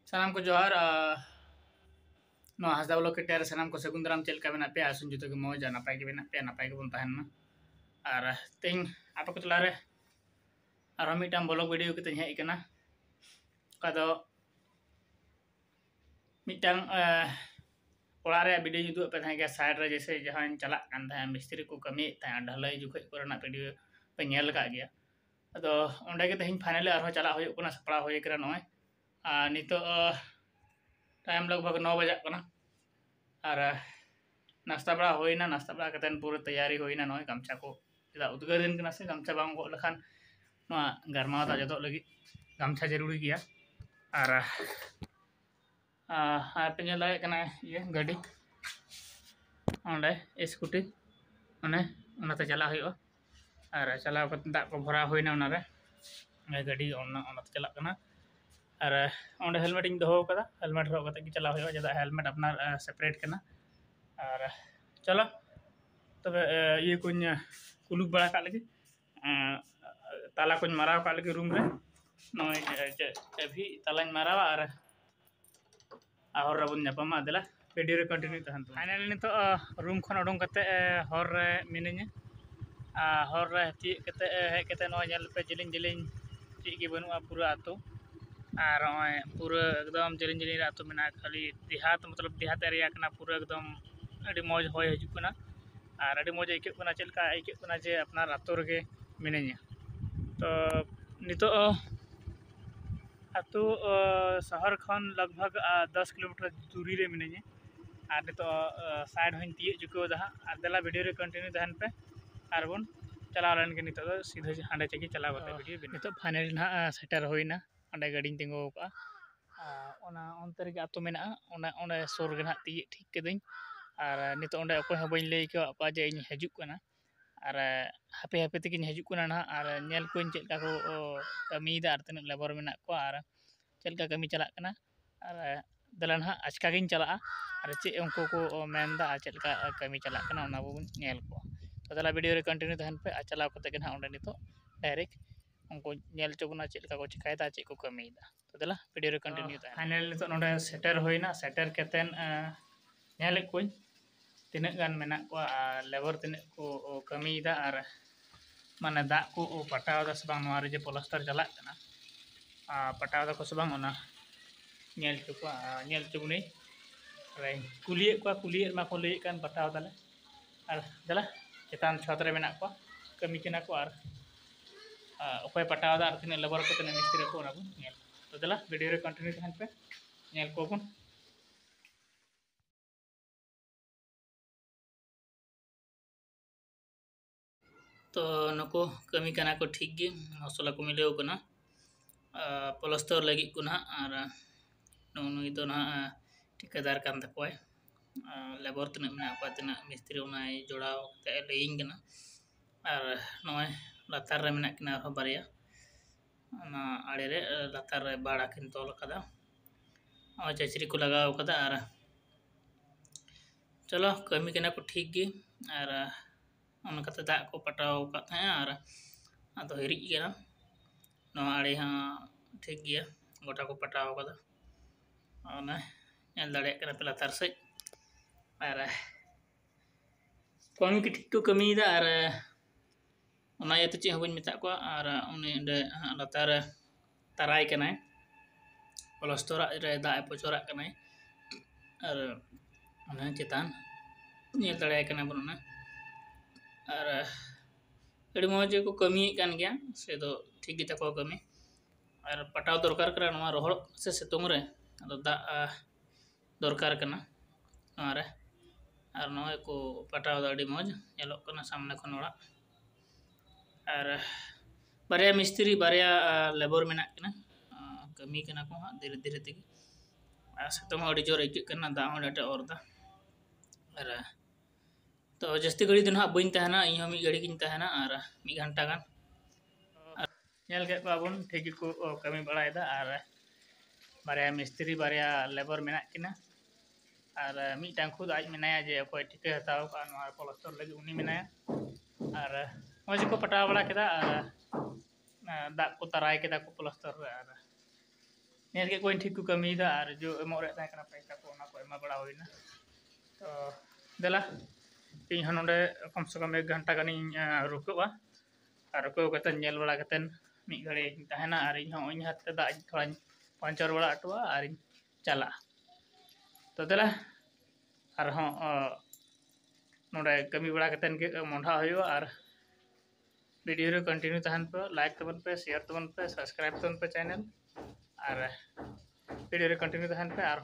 सानाम को जोहार हसदा ब्लॉक के टेर सानाम को सगुन दाराम चलका मेना पे आसुन जुतो के मौज नपाय के मेना पे नपाय के बन तहन मा और तें आप को तलारे और मिटाम ब्लॉग वीडियो के तें हेज कना कादो मिटांग ओड़ा रे वीडियो जुदु पे थाय के साइड रे जैसे जहां चला कान था मिस्त्री को कमी था ढलाई जुखे कोरना वीडियो पे नेल का गया अदो ओंडे के तें फाइनली और चला होय कोना सपड़ा होय करा नय नितो टाइम लगभग 9 बजे और नाश्ता बड़ा होना नाश्ता बड़ा कतन पूरा तैयारी होना नय गामछा को चेदा उद्गार दिन कना से गामछा बांग गो लखान गरमा दा जदो लगी गामछा जरूरी गया और पे दाड़े कना ये गाड़ी ओंडे स्कूटी ओने चला हुआ और चलाव दा को भरा होना ओनारे गाड़ी चला कना और ओंडे हेलमेट इन दोहो कदा हेलमेट हरग कते कि चला हुआ चेदा हेलमेट अपना सेपरेट कना और चलो तब ये कुछ कुलुक बड़ा का लगी ताला कुछ माराव का लगी रूम रे नय अभी ताला मारावा और रबन नपामा देला वीडियो रे कंटिन्यू तहन फाइनली नितो रूम खन ओडों कते हर रे मिनिnya हर रे ती कते हे कते नय नेल पे जिलिन जिलिन ची के बनुआ पूरा आतो और पूरा एकदम जिलिन जिलिन आतो मेना खाली देहात मतलब देहात एरिया कना पूरा एकदम अड़ी मौज होय हजुकना और अड़ी मौज आइकना चलका आइकना जे अपना आतो रे मिनिnya तो नितो आतो शहर खन लगभग 10 किलोमीटर दूरी रे मिनिnya और नितो साइड होइन तिये जुको दा और देला वीडियो रे कंटिन्यू दहन पे और बन चला लेन के नितो सीधे हांडे चेकी चला गते वीडियो नितो फाइनली ना सेटर होइना अंडे गाड़ी तिंगो का ओना अंतर के आतो मेना ओना सोर गे ना तिये ठीक केदिन और नितो ओंडे अकोय हो बइन लई के आपा जे इन हजुक कना और हापे हापे तकिन हजुक कना ना और नेल कोइन चेलका को कमी दा और तने लेबर मेना को और चेलका कमी चला कना और दलन हा आचका गिन चला और चे उनको को मेनदा चेलका कमी चला कना ओना बन नेल को तो दला वीडियो रे कंटिन्यू तहन पे चलाव कते के ना ओंडे नितो डायरेक्ट उनको नेल चोबना चेलका को चिकायदा चे को कमी दा तो दला वीडियो रे कंटिन्यू तहन फाइनल नितो नोडे सेटर होइना सेटर केतेन नेल कोइन तीना गान मेना को लेबर तीना को कमी दा और माने दा को पटाव दा सबंग नोआ रे जे प्लास्टर चला कना पटाव दा को सबंग ओना नेल चुबनी रे कुलिए मा को लई कान पटाव दाले और दला चेतान छत रे मेना को कमी केना को और ओपय पटाव दा और तीना लेबर को तीना मिस्त्री को ओना बन नेल तो दला वीडियो रे कंटिन्यू तहन पे नेल को बन तो नको कमी कना को ठीक गे मसला को मिलेव कना प्लास्टर लगी को ना और नुई तो ना ठेकेदार कान तकोय लेबर तना मेना को तना मिस्त्री उनाय जोड़ाव ते लेइंग कना और नय लातार रे मेना किना हो बारिया ना आड़े रे लातार रे बाड़ा किन तोल कदा और चचरी को लगाव कदा और चलो कमी कना को ठीक गे और ओना कते दा को पटाव का था और आदो हिरी गेना नो आड़े हा ठीक गया गोटा को पटाव कदा ओना नेल दाड़े कना पे लातार से और कमी के ठीक को कमी दा और ओना ये तो चे हो बन मेता को और उनी डे लातार तराय कना प्लास्टर रे दा पचोरा कना और ओना चेतान नेल दाड़े कना बना और अड़ी मौज को कमी कान गया से दो ठीक गिता को कमी और पटाव दरकार करा नवा रोहड़ से सितुंग रे अदो दा दरकार कना और नय को पटाव दा अड़ी मौज नेलो कना सामने खन ओड़ा और बारिया मिस्त्री बारिया लेबर मेना कना कमी कना को धीरे धीरे तक सितुंग अड़ी जोर आइक कना दा डाटे और दा और तो जस्ती घड़ी दिन हाँ बन तहना इन मी घड़ी गिन तहना और 1 घंटा गान नेल के बाबन ठीक को कमी बड़ायदा और बारिया मिस्त्री बारिया लेबर मेना किना और मिटांग खुद आज मेनाया जे अकोय ठिके हताव का नोआ प्लास्टर लगी उनी मेनाया और मौज को पटाव बड़ा केदा और दा को तराय केदा को प्लास्टर और ᱧᱮᱞ ᱠᱮᱫ ᱠᱚᱣᱟᱧ ᱴᱷᱤक ᱠᱚ ᱠᱟᱹᱢᱤᱭᱮᱫᱟ ᱟᱨ ᱡᱚ ᱮᱢᱚᱜ ᱨᱮᱭᱟᱜ ᱛᱟᱦᱮᱸ ᱠᱟᱱᱟ ᱯᱚᱭᱥᱟ ᱠᱚ ᱚᱱᱟ ᱠᱚ ᱮᱢᱟ ᱵᱟᱲᱟ ᱦᱩᱭᱱᱟ ᱛᱚ ᱫᱮᱞᱟ ᱤᱧ ᱦᱚᱸ ᱱᱚᱰᱮ ᱠᱚᱢ ᱥᱮ ᱠᱚᱢ 1 घंटा ᱜᱟᱱᱤᱧ ᱨᱩᱠᱟᱹᱜᱼᱟ ᱟᱨ ᱨᱩᱠᱟᱹᱣ ᱠᱟᱛᱮ ᱧᱮᱞ ᱵᱟᱲᱟ ᱠᱟᱛᱮ ᱢᱤᱫ ᱜᱷᱟᱹᱲᱤᱡ ᱤᱧ ᱛᱟᱦᱮᱱᱟ ᱟᱨ ᱤᱧ ᱦᱚᱸ ᱤᱧ ᱦᱟᱛ ᱛᱮ ᱫᱟᱜ ᱛᱷᱚᱲᱟᱧ ᱯᱟᱧᱪᱟᱨ ᱵᱟᱲᱟ ᱦᱚᱴᱚᱣᱟᱜᱼᱟ ᱟᱨᱤᱧ ᱪᱟᱞᱟᱜᱼᱟ ᱛᱚ ᱫᱮᱞᱟ ᱟᱨᱦᱚᱸ नोडे कमी बड़ा कतन के मोढ़ा हुआ और वीडियो रे कंटिन्यू तहन पे लाइक तबन पे शेयर तबन पे सब्सक्राइब तबन पे चैनल और वीडियो रे कंटिन्यू तहन पे और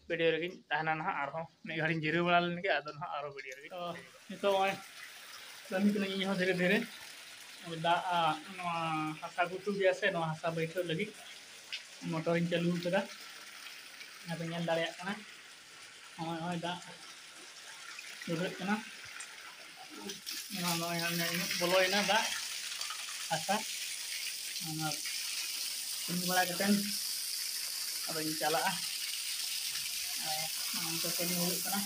वीडियो रे तहना ना और मे घड़ी जिरु बड़ा लेन के आदन और वीडियो रे तो नितो कमी कन इन धीरे धीरे दा हासा गुतु गया से हासा बैठो लगी मोटर इन चालू कदा अब नेल दाड़े कना होय दा बोलोना दा हासा बड़ा कतन अब चला कमी होना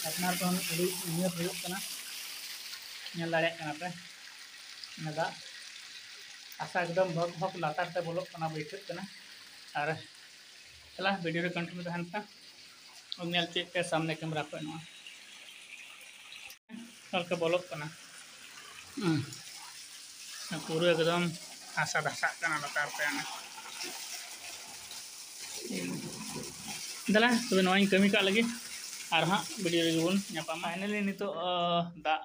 अपनार तो दाड़े पे दा हासा एकदम भग भग लातार से बोलोना बैठना और चला वीडियो कंटिन्यू तहन पे नेल चेक पे सामने कैमरा पे हल्का बोलोना पूरा एकदम हासा धसा लातार पे दला तब नई कमी का लगे और हाँ वीडियो रे बन फाइनली नितो दा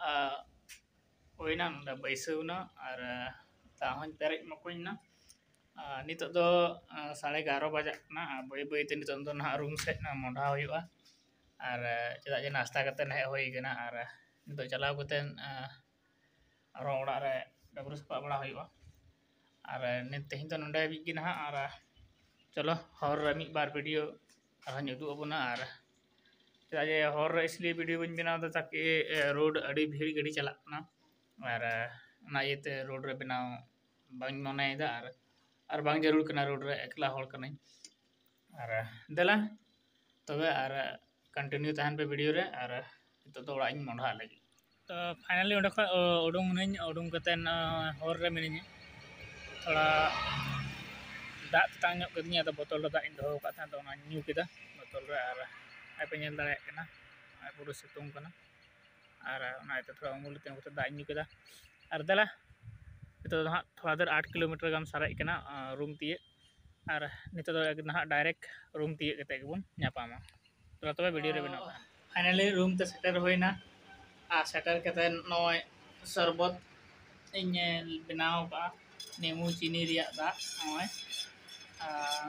होना बैसवना और दा हूँ पेरेज मकोना नित 11:30 बजाना बै बैते नित ना रूम से मोढ़ा हुआ और चेदा जे नाश्ता करते हेज होना और नित चलाव करते और ओड़ा रे डबरू सपा बड़ा हुआ और तेहन तो नोडे भी ना और चलो हर मिद बार वीडियो और उदूग अबोना और चेदा जे हर इसलिए वीडियो बन बनाव ताकि रोड अड़ी भीड़ गाड़ी चलाना और इते रोड रे बनाव बांग मनेदा और बांग जरूर करना रोड रे एकला हड़ करना और देला तबे और कंटिन्यू तहन पे वीडियो रे और नितो तो ओड़ा मोढ़ा लगी तो फाइनली ओडे खा उडुंग नई उडुंग कतेन हर रे मिनिनी थोड़ा दाग तांग कदिया तो बोतल दाग इन दो का था तो न्यू केदा बोतल रे और आप नेल दाड़े कना पूरा सितुंग कना और थोड़ा उंगुल ते दाग न्यू केदा और देला नितो हाँ थोड़ा देर 8 किलोमीटर गान साराई कना रूम तीये और नितो ना डायरेक्ट रूम तीये कते गेबोन नापामा तो तबे वीडियो रे बनावा फाइनली रूम ते सेटर होइना आ सेटर कते नय शरबत इन बनाव का नेमू चीनी रिया दा नय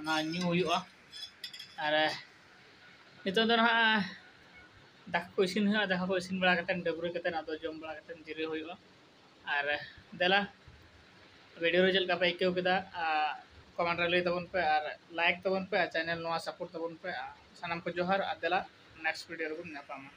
ना न्यू हुआ और नितो ना दाका को इसिन हुआ दाका को इसिन बड़ा कते डबरू कते ना जम बड़ा कते जिरे हुआ और देला वीडियो रे चलका पे आइकेव केदा कमेंट रे लई तबन पे और लाइक तबन पे चैनल नवा सपोर्ट तबन पे सानाम को जोहार और देला नेक्स्ट वीडियो रे बन नापामा।